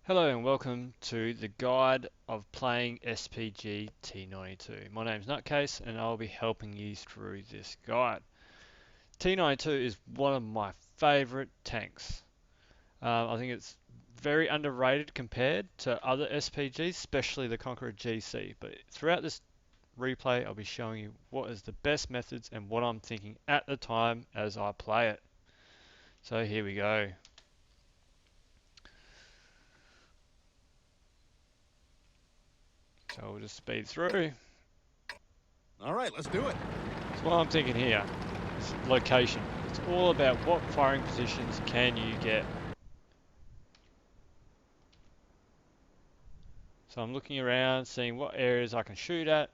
Hello and welcome to the guide of playing SPG T92. My name is Nutcase and I'll be helping you through this guide. T92 is one of my favourite tanks. I think it's very underrated compared to other SPGs, especially the Conqueror GC. But throughout this replay, I'll be showing you what is the best methods and what I'm thinking at the time as I play it. So here we go. So we'll just speed through. All right, let's do it. So what I'm thinking here is location. It's all about what firing positions can you get. So I'm looking around, seeing what areas I can shoot at.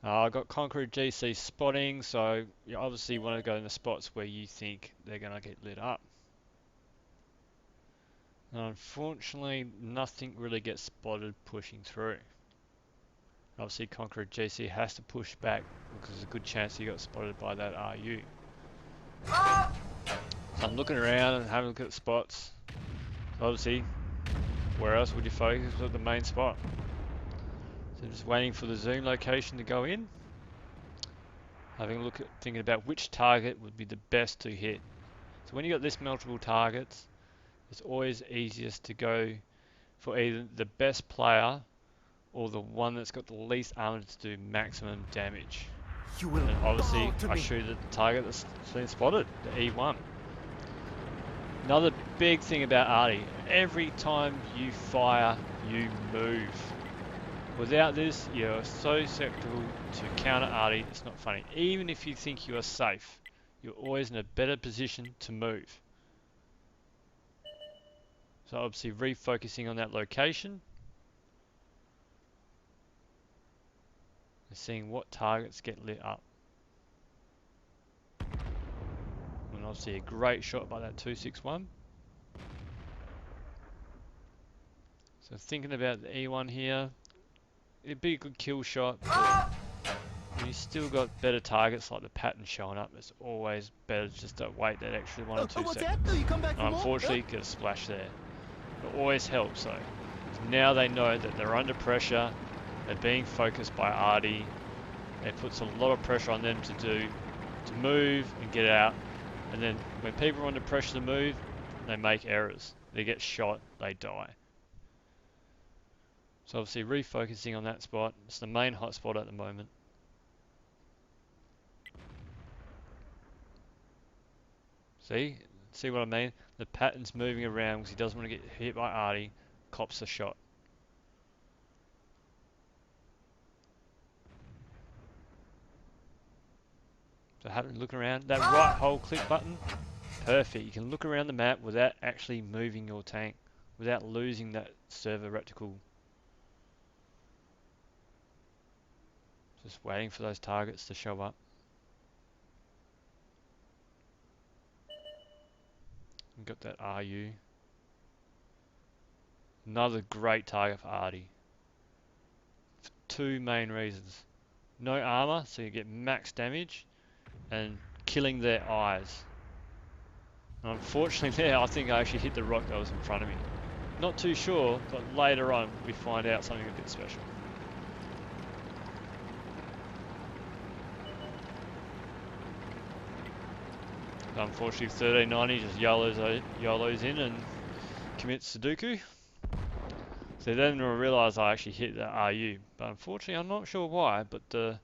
I've got Conqueror GC spotting, so you obviously want to go in the spots where you think they're going to get lit up. Now, unfortunately, nothing really gets spotted pushing through. Obviously, Conqueror GC has to push back because there's a good chance he got spotted by that RU. So I'm looking around and having a look at spots. So obviously, where else would you focus but the main spot? So just waiting for the zoom location to go in. Having a look at thinking about which target would be the best to hit. So when you got this multiple targets, it's always easiest to go for either the best player or the one that's got the least armor to do maximum damage. You will And obviously bow to I me. shoot at the target that's been spotted, the E1. Another big thing about arty, every time you fire, you move. Without this, you're so susceptible to counter arty, it's not funny. Even if you think you are safe, you're always in a better position to move. So obviously refocusing on that location and seeing what targets get lit up. And obviously a great shot by that 261. So thinking about the E1 here, it'd be a good kill shot, but you still got better targets like the pattern showing up. It's always better just to wait that extra 1 or 2 What's that? seconds. You come back for And more? unfortunately, get a splash there. It always helps though. Now they know that they're under pressure, they're being focused by arty. It puts a lot of pressure on them to move and get out. And then when people are under pressure to move, they make errors. They get shot, they die. So obviously refocusing on that spot. It's the main hot spot at the moment. See what I mean? The pattern's moving around because he doesn't want to get hit by arty, cops a shot. So having a look around, that right hold click button, perfect. You can look around the map without actually moving your tank, without losing that server reticle. Just waiting for those targets to show up. We've got that RU. Another great target for arty. For two main reasons. No armor, so you get max damage, and killing their eyes. And unfortunately there, I think I actually hit the rock that was in front of me. Not too sure, but later on we find out something a bit special. But unfortunately 1390 just YOLOs in and commits Sudoku. So then I realised I actually hit that RU, but unfortunately I'm not sure why, but the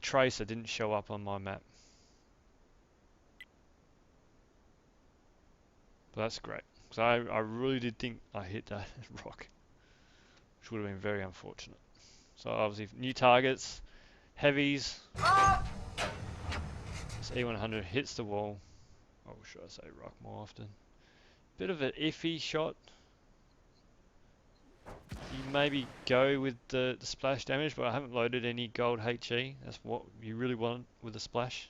tracer didn't show up on my map. But that's great, because I really did think I hit that rock, which would have been very unfortunate. So obviously new targets, heavies. This E100 hits the wall. Or should I say rock more often? Bit of an iffy shot. You maybe go with the splash damage, but I haven't loaded any gold HE. That's what you really want with a splash.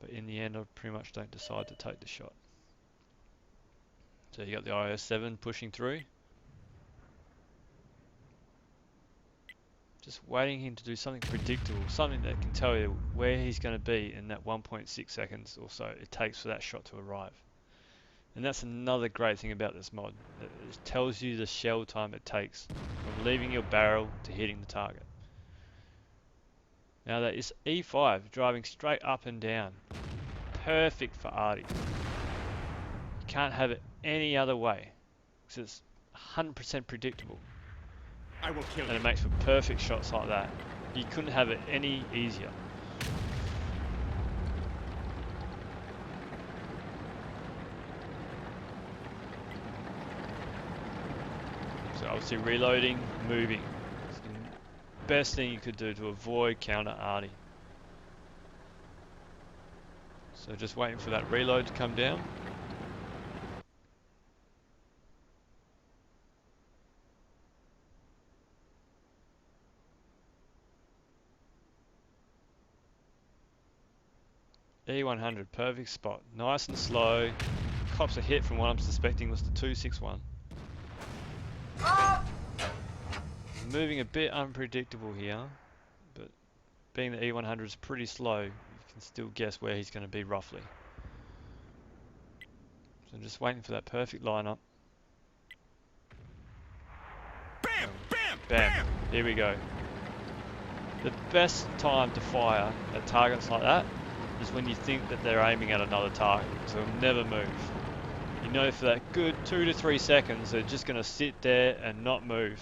But in the end, I pretty much don't decide to take the shot. So you got the IO7 pushing through. Just waiting him to do something predictable, something that can tell you where he's going to be in that 1.6 seconds or so it takes for that shot to arrive. And that's another great thing about this mod. It tells you the shell time it takes from leaving your barrel to hitting the target. Now that is E5, driving straight up and down. Perfect for arty. You can't have it any other way, because it's 100% predictable. I will kill And you. it makes for perfect shots like that. You couldn't have it any easier. So obviously reloading, moving. It's the best thing you could do to avoid counter arty. So just waiting for that reload to come down. E100, perfect spot. Nice and slow. Cops a hit from what I'm suspecting was the 261. Moving a bit unpredictable here, but being the E100 is pretty slow, you can still guess where he's going to be roughly. So I'm just waiting for that perfect lineup. Bam! Bam! Bam! Bam! Here we go. The best time to fire at targets like that is when you think that they're aiming at another target, so they'll never move. You know for that good 2 to 3 seconds they're just going to sit there and not move.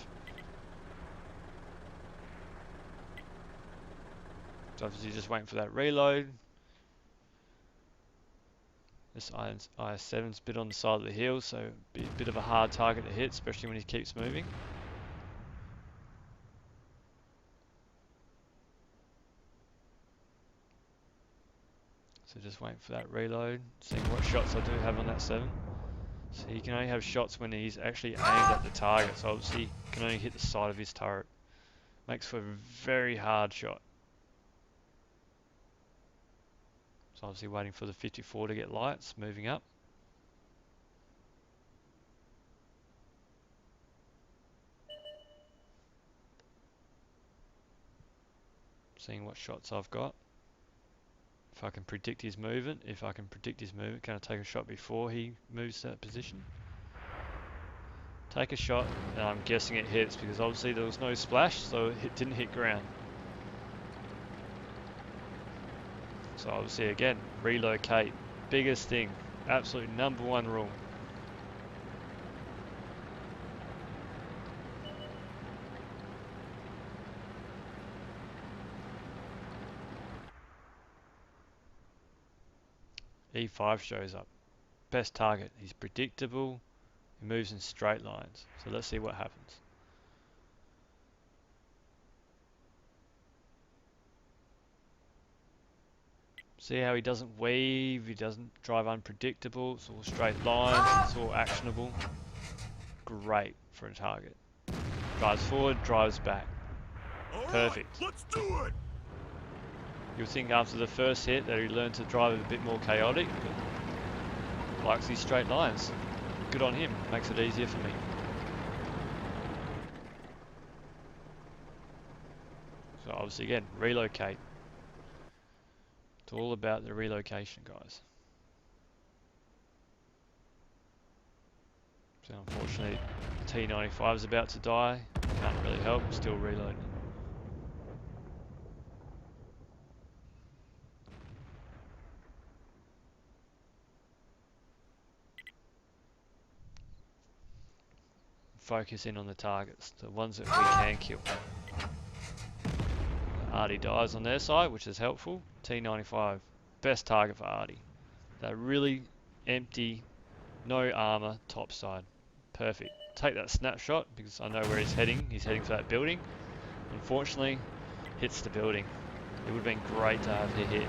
So obviously just waiting for that reload. This IS-7's a bit on the side of the hill, so be a bit of a hard target to hit, especially when he keeps moving. So just waiting for that reload, seeing what shots I do have on that 7. So he can only have shots when he's actually aimed at the target, so obviously he can only hit the side of his turret. Makes for a very hard shot. So obviously waiting for the 54 to get lights, moving up. Seeing what shots I've got. If I can predict his movement, can I take a shot before he moves to that position? Take a shot, and I'm guessing it hits because obviously there was no splash, so it didn't hit ground. So obviously again, relocate. Biggest thing, absolute #1 rule. E5 shows up. Best target, he's predictable, he moves in straight lines. So let's see what happens. See how he doesn't weave, he doesn't drive unpredictable, it's all straight lines, it's all actionable. Great for a target. Drives forward, drives back. Perfect. Let's do it! You'll think after the first hit that he learned to drive a bit more chaotic, but likes these straight lines. Good on him, makes it easier for me. So obviously again, relocate. It's all about the relocation, guys. So unfortunately, T95 is about to die. Can't really help, still reloading. Focus in on the targets, the ones that we can kill. Arty dies on their side, which is helpful. T95, best target for Arty. That really empty, no armor, top side. Perfect. Take that snapshot because I know where he's heading. He's heading for that building. Unfortunately, hits the building. It would have been great to have the hit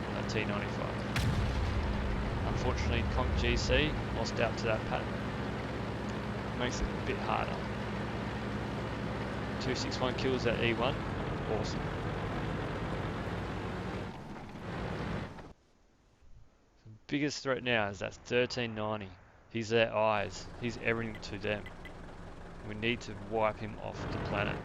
on that T95. Unfortunately, Conk GC lost out to that pattern. Makes it a bit harder. 261 kills at E1. Awesome. The biggest threat now is that 1390. He's their eyes. He's everything to them. We need to wipe him off the planet.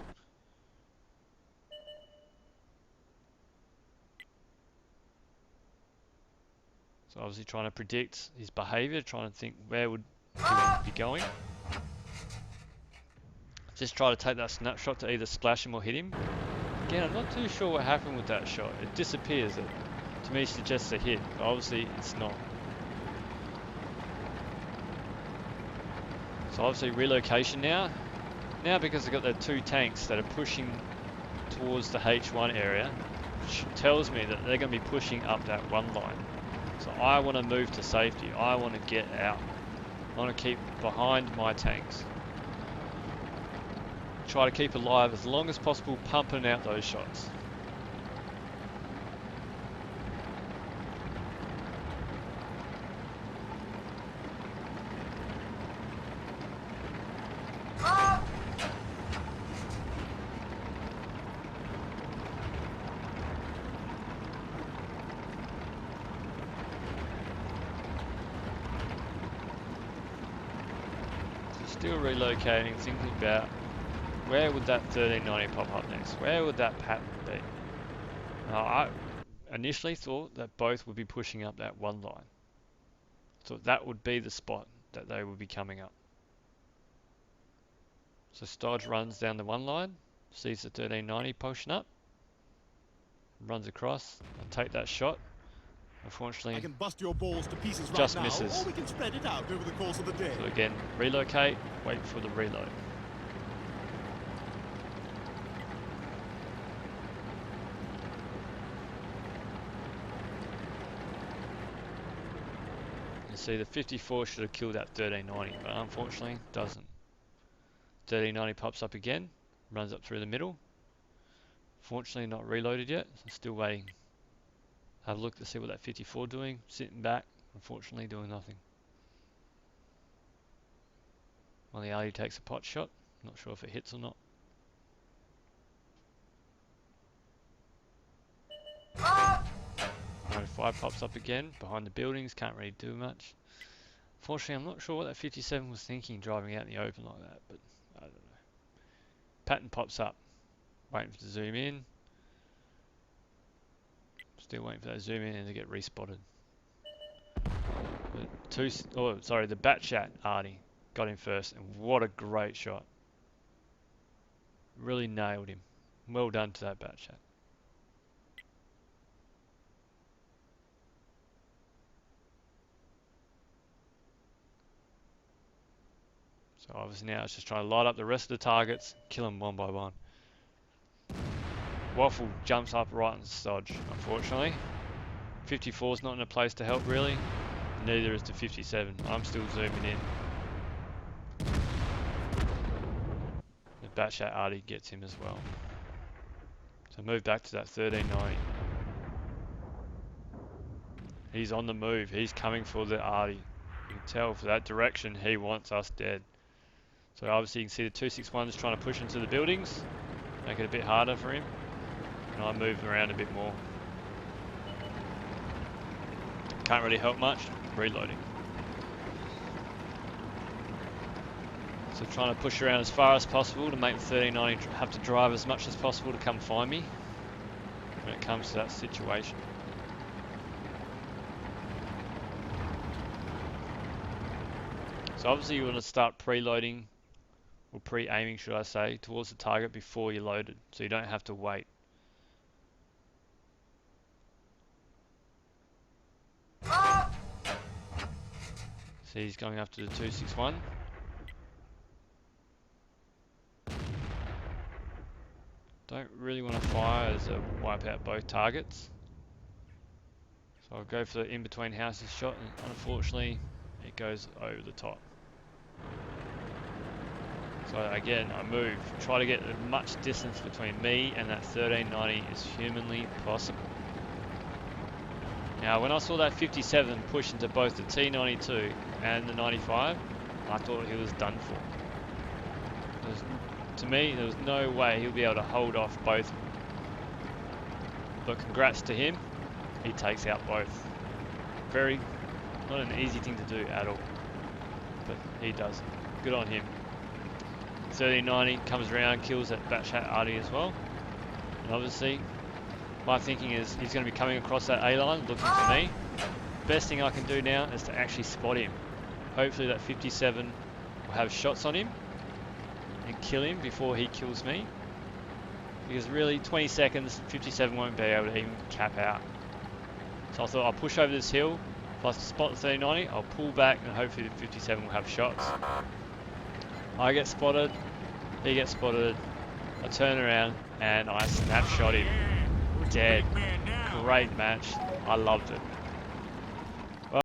So obviously trying to predict his behaviour, trying to think where would he be going. Just try to take that snapshot to either splash him or hit him. Again, I'm not too sure what happened with that shot. It disappears. It to me suggests a hit, but obviously it's not. So obviously relocation now. Now because I've got the two tanks that are pushing towards the H1 area, which tells me that they're going to be pushing up that one line. So I want to move to safety. I want to get out. I want to keep behind my tanks. Try to keep alive as long as possible, pumping out those shots. Still relocating, thinking about where would that 1390 pop up next? Where would that pattern be? Now, I initially thought that both would be pushing up that one line. So that would be the spot that they would be coming up. So Stodge runs down the one line, sees the 1390 pushing up, runs across, and take that shot. Unfortunately, I can bust your balls to pieces right just now, misses. or we can spread it out over the course of the day. So again, relocate, wait for the reload. You see the 54 should have killed that 1390, but unfortunately doesn't. 1390 pops up again, runs up through the middle. Fortunately not reloaded yet, so still waiting. Have a look to see what that 54 doing, sitting back, unfortunately doing nothing. Well, the Ali takes a pot shot, not sure if it hits or not. '95 pops up again, behind the buildings, can't really do much. Fortunately, I'm not sure what that 57 was thinking driving out in the open like that, but I don't know. Pattern pops up, waiting for it to zoom in. Still waiting for that zoom in and to get respotted. The Batchat Artie got him first, and what a great shot. Really nailed him. Well done to that Batchat. So obviously now it's just trying to light up the rest of the targets, kill them one by one. Waffle jumps up right on Stodge, unfortunately. 54's not in a place to help really. Neither is the 57. I'm still zooming in. The Batchat Artie gets him as well. So move back to that 1390. He's on the move. He's coming for the Artie. You can tell for that direction he wants us dead. So obviously you can see the 261's trying to push into the buildings. Make it a bit harder for him. And I move around a bit more. Can't really help much. Reloading. So trying to push around as far as possible to make the 1390 have to drive as much as possible to come find me when it comes to that situation. So obviously you want to start preloading, or pre-aiming should I say, towards the target before you load it, so you don't have to wait. See, he's going after the 261. Don't really want to fire as a wipe out both targets. So I'll go for the in-between houses shot, and unfortunately it goes over the top. So again, I move, try to get as much distance between me and that 1390 as humanly possible. Now when I saw that 57 push into both the T92 and the 95, I thought he was done for. To me, there was no way he'll be able to hold off both. But congrats to him, he takes out both. Not an easy thing to do at all, but he does. Good on him. 1390 comes around, kills that Batchat Artie as well. And obviously, my thinking is he's going to be coming across that A line looking for me. best thing I can do now is to actually spot him. Hopefully that 57 will have shots on him and kill him before he kills me. Because really, 20 seconds, 57 won't be able to even cap out. So I thought I'll push over this hill. If I spot the 3090, I'll pull back and hopefully the 57 will have shots. I get spotted, he gets spotted, I turn around and I snapshot him. Dead. Great match. I loved it.